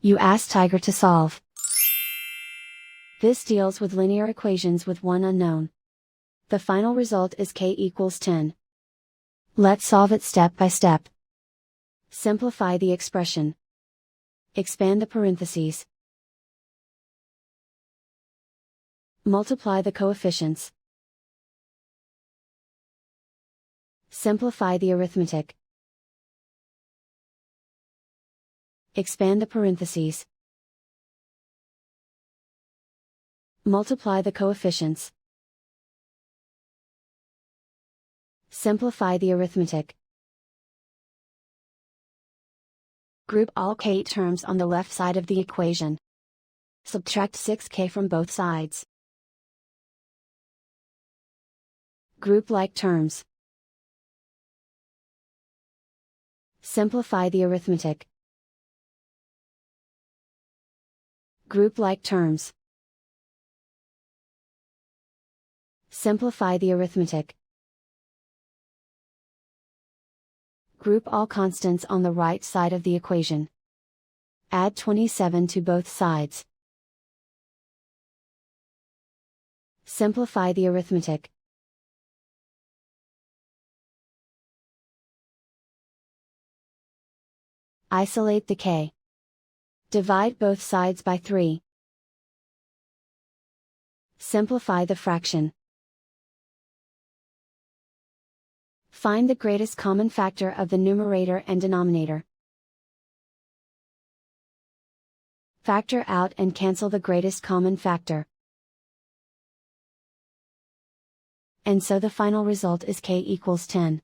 You ask Tiger to solve. This deals with linear equations with one unknown. The final result is k equals 10. Let's solve it step by step. Simplify the expression. Expand the parentheses. Multiply the coefficients. Simplify the arithmetic. Expand the parentheses. Multiply the coefficients. Simplify the arithmetic. Group all k terms on the left side of the equation. Subtract 6k from both sides. Group like terms. Simplify the arithmetic. Group like terms. Simplify the arithmetic. Group all constants on the right side of the equation. Add 27 to both sides. Simplify the arithmetic. Isolate the k. Divide both sides by 3. Simplify the fraction. Find the greatest common factor of the numerator and denominator. Factor out and cancel the greatest common factor. And so the final result is k equals 10.